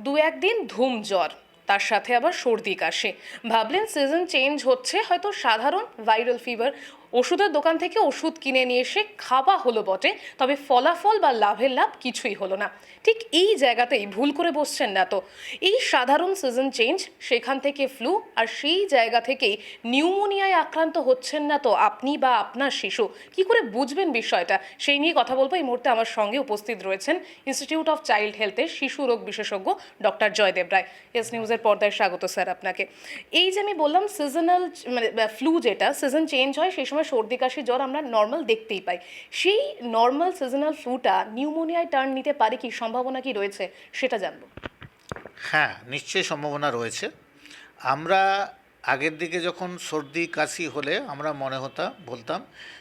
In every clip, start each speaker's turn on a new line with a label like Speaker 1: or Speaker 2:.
Speaker 1: দু-একদিন ধুম জ্বর, তার সাথে আবার সর্দি কাশি। ভাবলেন সিজন চেঞ্জ হচ্ছে, হয়তো সাধারণ ভাইরাল ফিভার। ওষুধের দোকান থেকে ওষুধ কিনে নিয়ে এসে খাওয়া হলো বটে, তবে ফলাফল বা লাভের লাভ কিছুই হলো না। ঠিক এই জায়গাতেই ভুল করে বসছেন না তো? এই সাধারণ সিজন চেঞ্জ, সেখান থেকে ফ্লু, আর সেই জায়গা থেকেই নিউমোনিয়ায় আক্রান্ত হচ্ছেন না তো আপনি বা আপনার শিশু? কি করে বুঝবেন বিষয়টা? সেই নিয়ে কথা বলবো। এই মুহূর্তে আমার সঙ্গে উপস্থিত রয়েছেন ইনস্টিটিউট অফ চাইল্ড হেলথের শিশু রোগ বিশেষজ্ঞ ডক্টর জয়দেব রায়। এস নিউজের পর্দায় স্বাগত স্যার আপনাকে। এই যে আমি বললাম সিজনাল মানে ফ্লু, যেটা সিজন চেঞ্জ হয় সেই সময় সর্দি কাশি জ্বর আমরা নর্মাল দেখতেই পাই। সেই নর্মাল সিজনাল ফ্লুটা নিউমোনিয়ায় টার্ন নিতে পারে, কি সম্ভাবনা কি রয়েছে সেটা জানবো।
Speaker 2: হ্যাঁ, নিশ্চয়ই সম্ভাবনা রয়েছে। আমরা আগের দিকে যখন সর্দি কাশি হলে আমরা বলতাম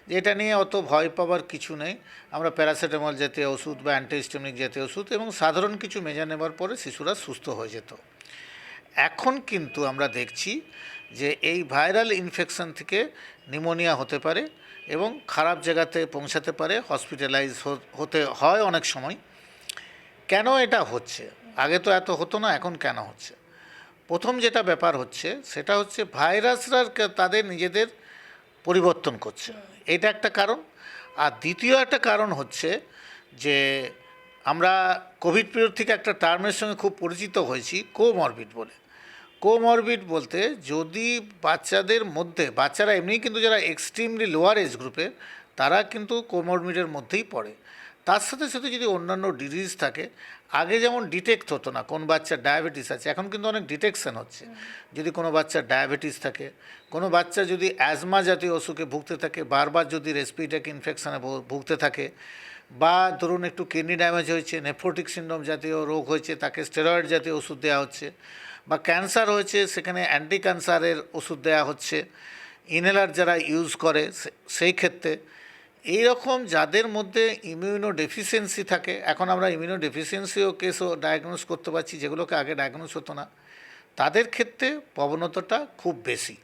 Speaker 2: যে এটা নিয়ে অত ভয় পাওয়ার কিছু নেই, আমরা প্যারাসিটামল জাতীয় ওষুধ বা অ্যান্টিহিস্টামিনিক জাতীয় ওষুধ এবং সাধারণ কিছু মেজর নেবার পরে শিশুরা সুস্থ হয়ে যেত। এখন কিন্তু আমরা দেখছি যে এই ভাইরাল ইনফেকশন থেকে নিউমোনিয়া হতে পারে এবং খারাপ জায়গাতে পৌঁছাতে পারে, হসপিটালাইজ হতে হয় অনেক সময়। কেন এটা হচ্ছে? আগে তো এত হতো না, এখন কেন হচ্ছে? প্রথম যেটা ব্যাপার হচ্ছে সেটা হচ্ছে ভাইরাসরা তাদের নিজেদের পরিবর্তন করছে, এটা একটা কারণ। আর দ্বিতীয় একটা কারণ হচ্ছে যে আমরা কোভিড পিরিয়ড থেকে একটা টার্মের সঙ্গে খুব পরিচিত হয়েছি, কোমরবিড বলে। কোমরবিড বলতে যদি বাচ্চাদের মধ্যে, বাচ্চারা এমনি কিন্তু যারা এক্সট্রিমলি লোয়ার এজ গ্রুপে তারা কিন্তু কোমরবিডের মধ্যেই পড়ে। তার সাথে সাথে যদি অন্যান্য ডিজিজ থাকে, আগে যেমন ডিটেক্ট হতো না কোন বাচ্চার ডায়াবেটিস আছে, এখন কিন্তু অনেক ডিটেকশন হচ্ছে। যদি কোনো বাচ্চার ডায়াবেটিস থাকে, কোনো বাচ্চা যদি অ্যাজমা জাতীয় অসুখে ভুগতে থাকে, বারবার যদি রেসপিরেটরি ইনফেকশানে ভুগতে থাকে, বা ধরুন একটু কিডনি ড্যামেজ হয়েছে, নেফ্রোটিক সিন্ড্রোম জাতীয় রোগ হয়েছে, তাকে স্টেরয়েড জাতীয় ওষুধ দেওয়া হচ্ছে, বা ক্যান্সার হয়েছে সেখানে অ্যান্টি ক্যান্সারের ওষুধ দেওয়া হচ্ছে, ইনহেলার যারা ইউজ করে সেই ক্ষেত্রে এইরকম যাদের মধ্যে ইমিউনো ডেফিসিয়েন্সি থাকে, এখন আমরা ইমিউনো ডেফিসিয়েন্সিও কেসও ডায়াগনোস করতে পারছি যেগুলোকে আগে ডায়াগনোস হতো না, তাদের ক্ষেত্রে প্রবণতাটা খুব বেশি।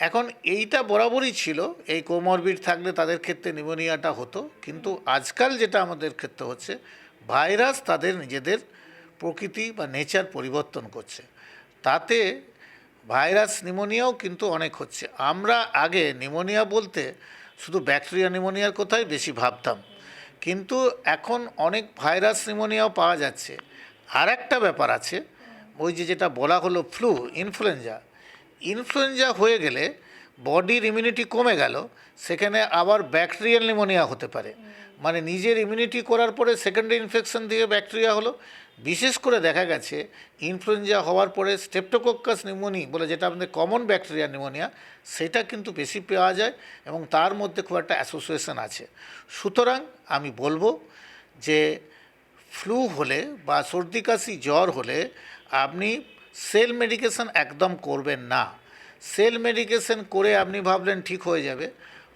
Speaker 2: এখন এইটা বরাবরই ছিল, এই কোমরবিড থাকলে তাদের ক্ষেত্রে নিউমোনিয়াটা হতো, কিন্তু আজকাল যেটা আমাদের ক্ষেত্রে হচ্ছে, ভাইরাস তাদের নিজেদের প্রকৃতি বা নেচার পরিবর্তন করছে, তাতে ভাইরাস নিউমোনিয়াও কিন্তু অনেক হচ্ছে। আমরা আগে নিউমোনিয়া বলতে শুধু ব্যাকটেরিয়া নিউমোনিয়ার কথাই বেশি ভাবতাম, কিন্তু এখন অনেক ভাইরাস নিউমোনিয়াও পাওয়া যাচ্ছে। আর একটা ব্যাপার আছে, ওই যেটা বলা হলো ফ্লু, ইনফ্লুয়েঞ্জা হয়ে গেলে বডির ইমিউনিটি কমে গেল, সেখানে আবার ব্যাকটেরিয়াল নিউমোনিয়া হতে পারে। মানে নিজের ইমিউনিটি করার পরে সেকেন্ডারি ইনফেকশন দিয়ে ব্যাকটেরিয়া হলো। বিশেষ করে দেখা গেছে ইনফ্লুয়েঞ্জা হওয়ার পরে স্টেপটোকক্কাস নিউমোনি বলে, যেটা আমাদের কমন ব্যাকটেরিয়া নিউমোনিয়া, সেটা কিন্তু বেশি পাওয়া যায় এবং তার মধ্যে খুব একটা অ্যাসোসিয়েশন আছে। সুতরাং আমি বলবো যে ফ্লু হলে বা সর্দি কাশি জ্বর হলে আপনি সেল মেডিকেশন একদম করবেন না। সেল মেডিকেশন করে আপনি ভাবলেন ঠিক হয়ে যাবে,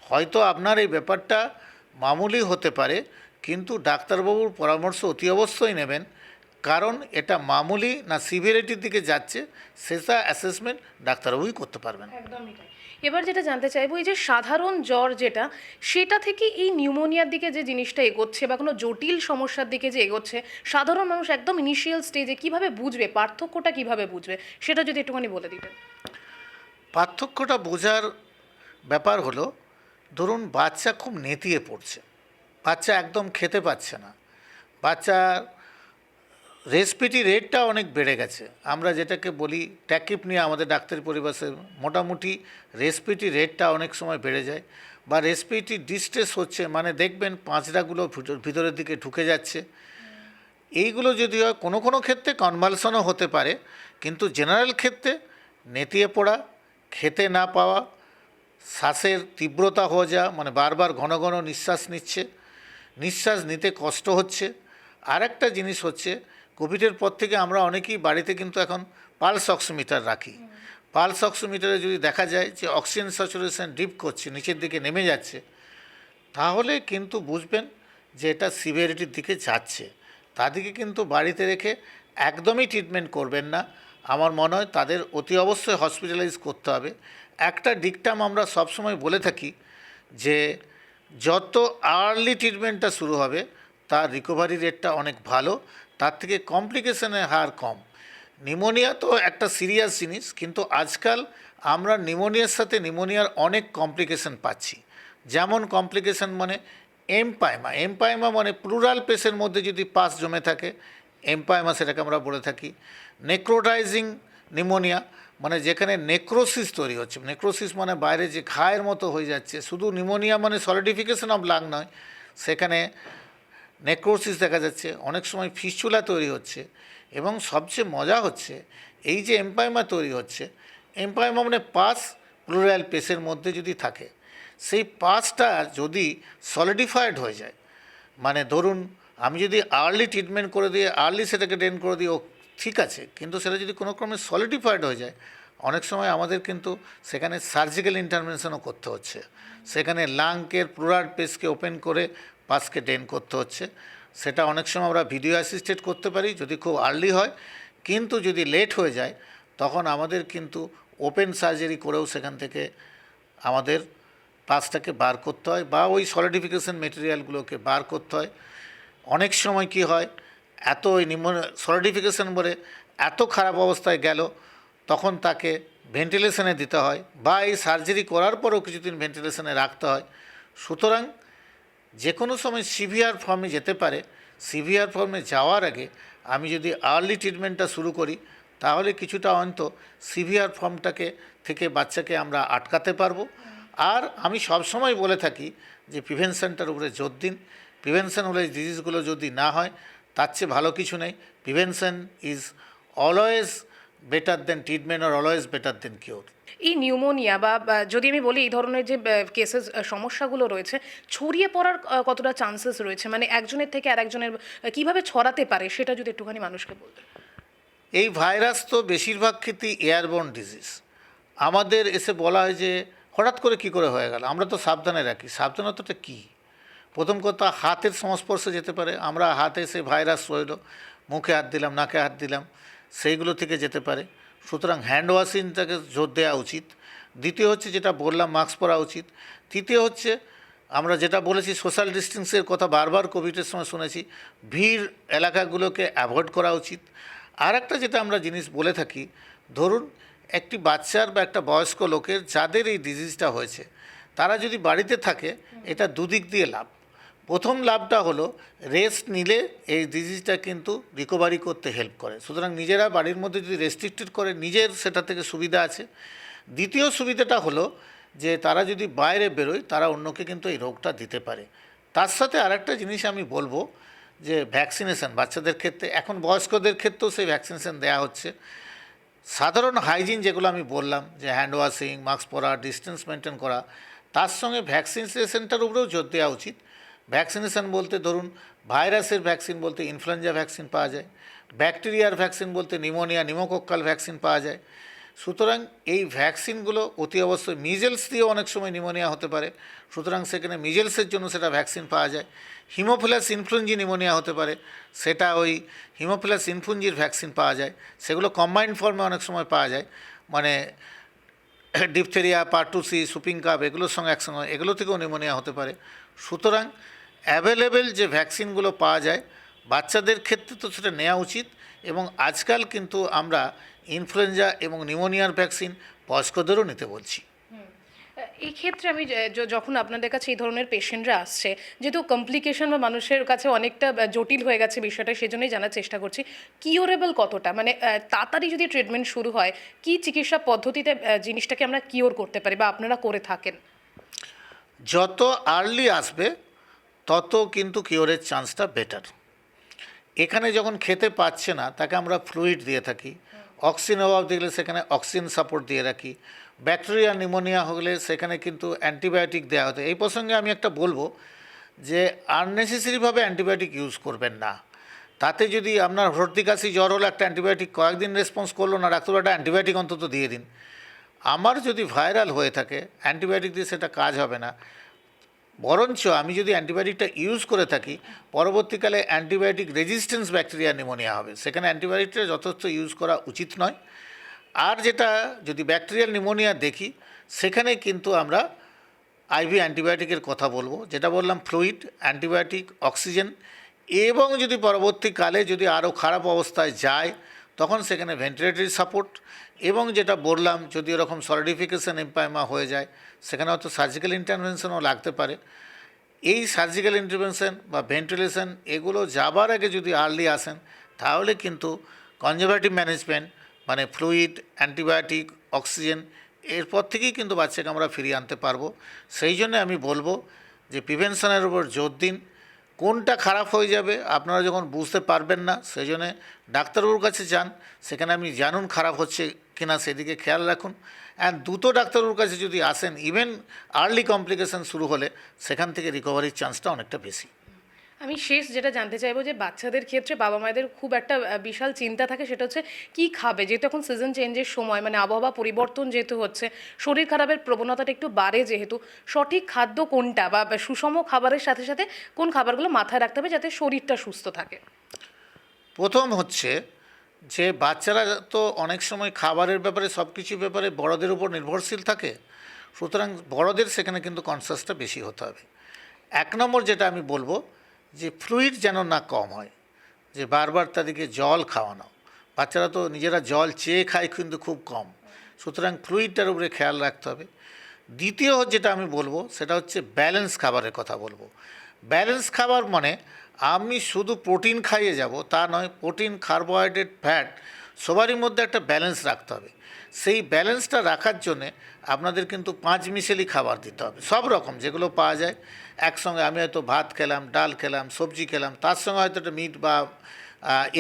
Speaker 2: হয়তো আপনার এই ব্যাপারটা মামুলি হতে পারে, কিন্তু ডাক্তারবাবুর পরামর্শ অতি অবশ্যই নেবেন, কারণ এটা মামুলি না সিভিয়ারিটির দিকে যাচ্ছে সেটা অ্যাসেসমেন্ট ডাক্তারবাবুই করতে পারবেন।
Speaker 1: একদমই তাই। এবার যেটা জানতে চাইবো, এই যে সাধারণ জ্বর যেটা, সেটা থেকে এই নিউমোনিয়ার দিকে যে জিনিসটা এগোচ্ছে বা কোনো জটিল সমস্যার দিকে যে এগোচ্ছে, সাধারণ মানুষ একদম ইনিশিয়াল স্টেজে কিভাবে বুঝবে, পার্থক্যটা কিভাবে বুঝবে, সেটা যদি একটুখানি বলে দিতেন।
Speaker 2: পার্থক্যটা বোঝার ব্যাপার হলো, ধরুন বাচ্চা খুব নেতিয়ে পড়ছে, বাচ্চা একদম খেতে পাচ্ছে না, বাচ্চার রেসপিটি রেটটা অনেক বেড়ে গেছে, আমরা যেটাকে বলি ট্যাকিপনিয়া আমাদের ডাক্তারি পরিভাষায়, মোটামুটি রেসপিটি রেটটা অনেক সময় বেড়ে যায়, বা রেসপিটি ডিস্ট্রেস হচ্ছে, মানে দেখবেন পাঁচড়াগুলো ভিতরের দিকে ঢুকে যাচ্ছে। এইগুলো যদি হয়, কোনো কোনো ক্ষেত্রে কনভালশনও হতে পারে, কিন্তু জেনারেল ক্ষেত্রে নেতিয়ে পড়া, খেতে না পাওয়া, শ্বাসের তীব্রতা হয়ে যাওয়া, মানে বারবার ঘন ঘন নিঃশ্বাস নিচ্ছে, নিঃশ্বাস নিতে কষ্ট হচ্ছে। আর একটা জিনিস হচ্ছে, কোভিডের পর থেকে আমরা অনেকেই বাড়িতে কিন্তু এখন পালস অক্সিমিটার রাখি। পালস অক্সিমিটারে যদি দেখা যায় যে অক্সিজেন স্যাচুরেশন ডিপ করছে, নিচের দিকে নেমে যাচ্ছে, তাহলে কিন্তু বুঝবেন যে এটা সিভিয়ারিটির দিকে যাচ্ছে। তাদেরকে কিন্তু বাড়িতে রেখে একদমই ট্রিটমেন্ট করবেন না, আমার মনে হয় তাদের অতি অবশ্যই হসপিটালাইজ করতে হবে। একটা ডিকটাম আমরা সবসময় বলে থাকি যে যত আর্লি ট্রিটমেন্টটা শুরু হবে তার রিকভারি রেটটা অনেক ভালো, তার থেকে কমপ্লিকেশনের হার কম। নিউমোনিয়া তো একটা সিরিয়াস জিনিস, কিন্তু আজকাল আমরা নিউমোনিয়ার সাথে নিউমোনিয়ার অনেক কমপ্লিকেশন পাচ্ছি। যেমন কমপ্লিকেশন মানে এমপাইমা মানে প্লুরাল পেসের মধ্যে যদি পাস জমে থাকে, এমপাইমা সেটাকে আমরা বলে থাকি। নেক্রোটাইজিং নিউমোনিয়া মানে যেখানে নেক্রোসিস তৈরি হচ্ছে, নেক্রোসিস মানে বাইরে যে ঘায়ের মতো হয়ে যাচ্ছে, শুধু নিউমোনিয়া মানে সলিডিফিকেশন অফ লাং নয়, সেখানে নেক্রোসিস দেখা যাচ্ছে, অনেক সময় ফিস্চুলা তৈরি হচ্ছে। এবং সবচেয়ে মজা হচ্ছে এই যে এমপাইমা তৈরি হচ্ছে, এমপাইমা মানে পাস প্লুরাল পেসের মধ্যে যদি থাকে, সেই পাসটা যদি সলিডিফাইড হয়ে যায়, মানে ধরুন আমি যদি আর্লি ট্রিটমেন্ট করে দিয়ে আর্লি সেটাকে ড্রেন করে দিই, ও ঠিক আছে, কিন্তু সেটা যদি কোনো ক্রমে সলিডিফাইড হয়ে যায়, অনেক সময় আমাদের কিন্তু সেখানে সার্জিক্যাল ইন্টারভেনশনও করতে হচ্ছে। সেখানে লাংকের প্লুরাল পেসকে ওপেন করে পাসকে ড্রেন করতে হচ্ছে। সেটা অনেক সময় আমরা ভিডিও অ্যাসিস্টেড করতে পারি যদি খুব আর্লি হয়, কিন্তু যদি লেট হয়ে যায় তখন আমাদের কিন্তু ওপেন সার্জারি করেও সেখান থেকে আমাদের পাসটাকে বার করতে হয় বা ওই সলিডিফিকেশন মেটেরিয়ালগুলোকে বার করতে হয়। অনেক সময় কি হয়, এত ওই সলিডিফিকেশন বলে এত খারাপ অবস্থায় গেল, তখন তাকে ভেন্টিলেশনে দিতে হয় বা এই সার্জারি করার পরেও কিছুদিন ভেন্টিলেশনে রাখতে হয়। সুতরাং যে কোনো সময় সিভিয়ার ফর্মে যেতে পারে। সিভিয়ার ফর্মে যাওয়ার আগে আমি যদি আর্লি ট্রিটমেন্টটা শুরু করি, তাহলে কিছুটা অন্তত সিভিয়ার ফর্মটাকে থেকে বাচ্চাকে আমরা আটকাতে পারবো। আর আমি সবসময় বলে থাকি যে প্রিভেনশনটার উপরে জোর দিন। প্রিভেনশন হলে ডিজিজগুলো যদি না হয়, তার চেয়ে ভালো কিছু নেই। Prevention is always better than treatment, আর অলওয়েজ বেটার দেন কিওর।
Speaker 1: এই নিউমোনিয়া বা যদি আমি বলি এই ধরনের যে কেসেস সমস্যাগুলো রয়েছে, ছড়িয়ে পড়ার কতটা চান্সেস রয়েছে, মানে একজনের থেকে আরেকজনের কিভাবে ছড়াতে পারে, সেটা যদি একটুখানি মানুষকে বলতেন।
Speaker 2: এই ভাইরাস তো বেশিরভাগ ক্ষেত্রেই এয়ারবোর্ন ডিজিজ। আমাদের এসে বলা হয় যে হঠাৎ করে কি করে হয়ে গেল, আমরা তো সাবধানে রাখি। সাবধানতাটা কী? প্রথম কথা, হাতের সংস্পর্শে যেতে পারে। আমরা হাতে সে ভাইরাস রইল, মুখে হাত দিলাম, নাকে হাত দিলাম, সেইগুলো থেকে যেতে পারে। সুতরাং হ্যান্ড ওয়াশিংটাকে জোর দেওয়া উচিত। দ্বিতীয় হচ্ছে যেটা বললাম, মাস্ক পরা উচিত। তৃতীয় হচ্ছে আমরা যেটা বলেছি, সোশ্যাল ডিস্টেন্সের কথা বারবার কোভিডের সময় শুনেছি, ভিড় এলাকাগুলোকে অ্যাভয়েড করা উচিত। আর একটা যেটা আমরা জিনিস বলে থাকি, ধরুন একটি বাচ্চার বা একটা বয়স্ক লোকের যাদের এই ডিজিজটা হয়েছে, তারা যদি বাড়িতে থাকে, এটা দুদিক দিয়ে লাভ। প্রথম লাভটা হলো রেস্ট নিলে এই ডিজিজটা কিন্তু রিকভারি করতে হেল্প করে। সুতরাং নিজেরা বাড়ির মধ্যে যদি রেস্ট্রিক্টেড করে, নিজের সেটা থেকে সুবিধা আছে। দ্বিতীয় সুবিধাটা হলো যে তারা যদি বাইরে বেরোয়, তারা অন্যকে কিন্তু এই রোগটা দিতে পারে। তার সাথে আরেকটা জিনিস আমি বলবো যে ভ্যাকসিনেশন বাচ্চাদের ক্ষেত্রে, এখন বয়স্কদের ক্ষেত্রেও সেই ভ্যাকসিনেশন দেওয়া হচ্ছে। সাধারণ হাইজিন যেগুলো আমি বললাম, যে হ্যান্ড ওয়াশিং, মাস্ক পরা, ডিস্টেন্স মেনটেন করা, তার সঙ্গে ভ্যাকসিনেশনটার উপরেও জোর দেওয়া উচিত। ভ্যাকসিনেশন বলতে ধরুন ভাইরাসের ভ্যাকসিন বলতে ইনফ্লুয়েঞ্জা ভ্যাকসিন পাওয়া যায়, ব্যাকটেরিয়ার ভ্যাকসিন বলতে নিউমোনিয়া, নিউমোকক্কাল ভ্যাকসিন পাওয়া যায়। সুতরাং এই ভ্যাকসিনগুলো অতি অবশ্যই, মিজেলস দিয়েও অনেক সময় নিউমোনিয়া হতে পারে, সুতরাং সেখানে মিজেলসের জন্য সেটা ভ্যাকসিন পাওয়া যায়। হিমোফিলাস ইনফ্লুয়েঞ্জি নিউমোনিয়া হতে পারে, সেটা ওই হিমোফিলাস ইনফ্লুয়েঞ্জির ভ্যাকসিন পাওয়া যায়। সেগুলো কম্বাইন্ড ফর্মে অনেক সময় পাওয়া যায়, মানে ডিপথেরিয়া, পার্টুসি, সুপিং কাপ এগুলোর সঙ্গে একসঙ্গে, এগুলো থেকেও নিউমোনিয়া হতে পারে। সুতরাং অ্যাভেলেবেল যে ভ্যাকসিনগুলো পাওয়া যায় বাচ্চাদের ক্ষেত্রে তো সেটা নেওয়া উচিত। এবং আজকাল কিন্তু আমরা ইনফ্লুয়েঞ্জা এবং নিউমোনিয়ার ভ্যাকসিন বয়স্কদেরও নিতে বলছি।
Speaker 1: এই ক্ষেত্রে আমি যখন আপনাদের কাছে এই ধরনের পেশেন্টরা আসছে, যেহেতু কমপ্লিকেশন বা মানুষের কাছে অনেকটা জটিল হয়ে গেছে বিষয়টা, সেজন্যই জানার চেষ্টা করছি কিওরেবল কতটা, মানে তাড়াতাড়ি যদি ট্রিটমেন্ট শুরু হয়, কি চিকিৎসা পদ্ধতিতে জিনিসটাকে আমরা কিওর করতে পারি বা আপনারা করে থাকেন?
Speaker 2: যত আর্লি আসবে তত কিন্তু কিওরের চান্সটা বেটার। এখানে যখন খেতে পাচ্ছে না, তাকে আমরা ফ্লুইড দিয়ে থাকি। অক্সিজেন অভাব দেখলে সেখানে অক্সিজেন সাপোর্ট দিয়ে রাখি। ব্যাকটেরিয়া নিউমোনিয়া হলে সেখানে কিন্তু অ্যান্টিবায়োটিক দেওয়া হতো। এই প্রসঙ্গে আমি একটা বলবো যে আননেসেসারিভাবে অ্যান্টিবায়োটিক ইউজ করবেন না। তাতে যদি আপনার সর্দি কাশি জ্বর হলো, একটা অ্যান্টিবায়োটিক কয়েকদিন রেসপন্স করলো না, ডাক্তার একটা অ্যান্টিবায়োটিক অন্তত দিয়ে দিন। আমার যদি ভাইরাল হয়ে থাকে, অ্যান্টিবায়োটিক দিয়ে সেটা কাজ হবে না। বরঞ্চ আমি যদি অ্যান্টিবায়োটিকটা ইউজ করে থাকি, পরবর্তীকালে অ্যান্টিবায়োটিক রেজিস্ট্যান্স ব্যাকটেরিয়া নিউমোনিয়া হবে, সেখানে অ্যান্টিবায়োটিকটা যথেষ্ট ইউজ করা উচিত নয়। আর যেটা যদি ব্যাকটেরিয়াল নিউমোনিয়া দেখি, সেখানে কিন্তু আমরা আইভি অ্যান্টিবায়োটিকের কথা বলবো, যেটা বললাম ফ্লুইড, অ্যান্টিবায়োটিক, অক্সিজেন, এবং যদি পরবর্তীকালে যদি আরও খারাপ অবস্থায় যায় তখন সেখানে ভেন্টিলেটরি সাপোর্ট, এবং যেটা বললাম যদি এরকম সলিডিফিকেশন এম্পাইমা হয়ে যায় সেখানে হয়তো সার্জিক্যাল ইন্টারভেনশনও লাগতে পারে। এই সার্জিক্যাল ইন্টারভেনশন বা ভেন্টিলেশন এগুলো যাবার আগে যদি আর্লি আসেন তাহলে কিন্তু কনজারভেটিভ ম্যানেজমেন্ট মানে ফ্লুইড, অ্যান্টিবায়োটিক, অক্সিজেন এরপর থেকেই কিন্তু বাচ্চাকে আমরা ফিরিয়ে আনতে পারবো। সেই জন্য আমি বলবো যে প্রিভেনশনের উপর জোর দিন। কোনটা খারাপ হয়ে যাবে আপনারা যখন বুঝতে পারবেন না, সেই জন্যে ডাক্তারবাবুর কাছে যান, সেখানে আপনি জানুন খারাপ হচ্ছে কিনা সেদিকে খেয়াল রাখুন। অ্যান্ড দ্রুত ডাক্তারবাবুর কাছে যদি আসেন, ইভেন আর্লি কমপ্লিকেশন শুরু হলে সেখান থেকে রিকভারির চান্সটা অনেকটা বেশি।
Speaker 1: আমি শেষ যেটা জানতে চাইবো যে বাচ্চাদের ক্ষেত্রে বাবা মায়েদের খুব একটা বিশাল চিন্তা থাকে, সেটা হচ্ছে কি খাবে, যেহেতু এখন সিজন চেঞ্জের সময়, মানে আবহাওয়া পরিবর্তন যেহেতু হচ্ছে, শরীর খারাপের প্রবণতাটা একটু বাড়ে, যেহেতু সঠিক খাদ্য কোনটা বা সুষম খাবারের সাথে সাথে কোন খাবারগুলো মাথায় রাখতে হবে যাতে শরীরটা সুস্থ থাকে?
Speaker 2: প্রথম হচ্ছে যে বাচ্চারা তো অনেক সময় খাবারের ব্যাপারে সব কিছুর ব্যাপারে বড়দের উপর নির্ভরশীল থাকে, সুতরাং বড়দের সেখানে কিন্তু কনসাসটা বেশি হতে হবে। 1 নম্বর যেটা আমি বলবো যে ফ্লুইড যেন না কম হয়, যে বারবার তাদেরকে জল খাওয়ানো। বাচ্চারা তো নিজেরা জল চেয়ে খায় কিন্তু খুব কম, সুতরাং ফ্লুইডটার উপরে খেয়াল রাখতে হবে। দ্বিতীয় যেটা আমি বলবো সেটা হচ্ছে ব্যালেন্স খাবারের কথা বলবো। ব্যালেন্স খাবার মানে আমি শুধু প্রোটিন খাইয়ে যাব তা নয়, প্রোটিন, কার্বোহাইড্রেট, ফ্যাট সবারই মধ্যে একটা ব্যালেন্স রাখতে হবে। সেই ব্যালেন্সটা রাখার জন্যে আপনাদের কিন্তু 5 মিশেলি খাবার দিতে হবে, সব রকম যেগুলো পাওয়া যায় একসঙ্গে। আমি হয়তো ভাত খেলাম, ডাল খেলাম, সবজি খেলাম, তার সঙ্গে হয়তো একটা মিট বা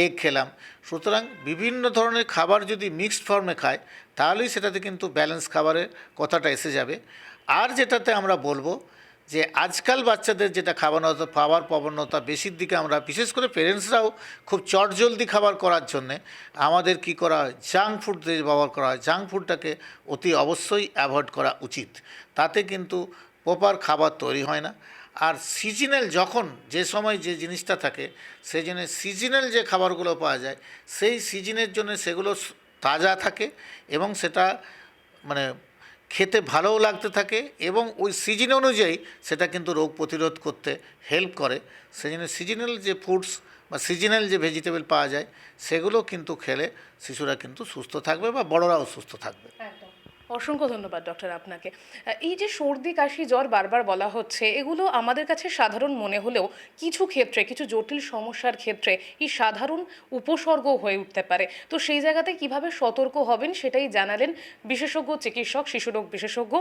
Speaker 2: এগ খেলাম। সুতরাং বিভিন্ন ধরনের খাবার যদি মিক্সড ফর্মে খায় তাহলেই সেটাতে কিন্তু ব্যালেন্স খাবারের কথাটা এসে যাবে। আর যেটাতে আমরা বলবো যে আজকাল বাচ্চাদের যেটা খাওয়ার প্রবণতা বেশির দিকে, আমরা বিশেষ করে পেরেন্টসরাও খুব চটজলদি খাবার করার জন্যে আমাদের কি করা হয়, জাঙ্ক ফুড ব্যবহার করা হয়। জাঙ্ক ফুডটাকে অতি অবশ্যই অ্যাভয়েড করা উচিত, তাতে কিন্তু প্রপার খাবার তৈরি হয় না। আর সিজনাল যখন যে সময় যে জিনিসটা থাকে সেই জন্য সিজনাল যে খাবারগুলো পাওয়া যায় সেই সিজনের জন্য সেগুলো তাজা থাকে এবং সেটা মানে খেতে ভালোও লাগতে থাকে এবং ওই সিজন অনুযায়ী সেটা কিন্তু রোগ প্রতিরোধ করতে হেল্প করে। সেই জন্য সিজনাল যে ফুডস বা সিজনাল যে ভেজিটেবল পাওয়া যায় সেগুলো কিন্তু খেলে শিশুরা কিন্তু সুস্থ থাকবে বা বড়রাও সুস্থ থাকবে।
Speaker 1: একদম। অসংখ্য ধন্যবাদ ডক্টর আপনাকে। এই যে সর্দি, কাশি, জ্বর বারবার বলা হচ্ছে, এগুলো আমাদের কাছে সাধারণ মনে হলেও কিছু ক্ষেত্রে, কিছু জটিল সমস্যার ক্ষেত্রে এই সাধারণ উপসর্গ হয়ে উঠতে পারে। তো সেই জায়গাতে কিভাবে সতর্ক হবেন সেটাই জানালেন বিশেষজ্ঞ চিকিৎসক, শিশুরোগ বিশেষজ্ঞ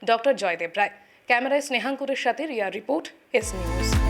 Speaker 1: ডক্টর জয়দেব রায়। ক্যামেরায় স্নেহাঙ্কুরের সাথে রিয়া রিপোর্ট, এস নিউজ।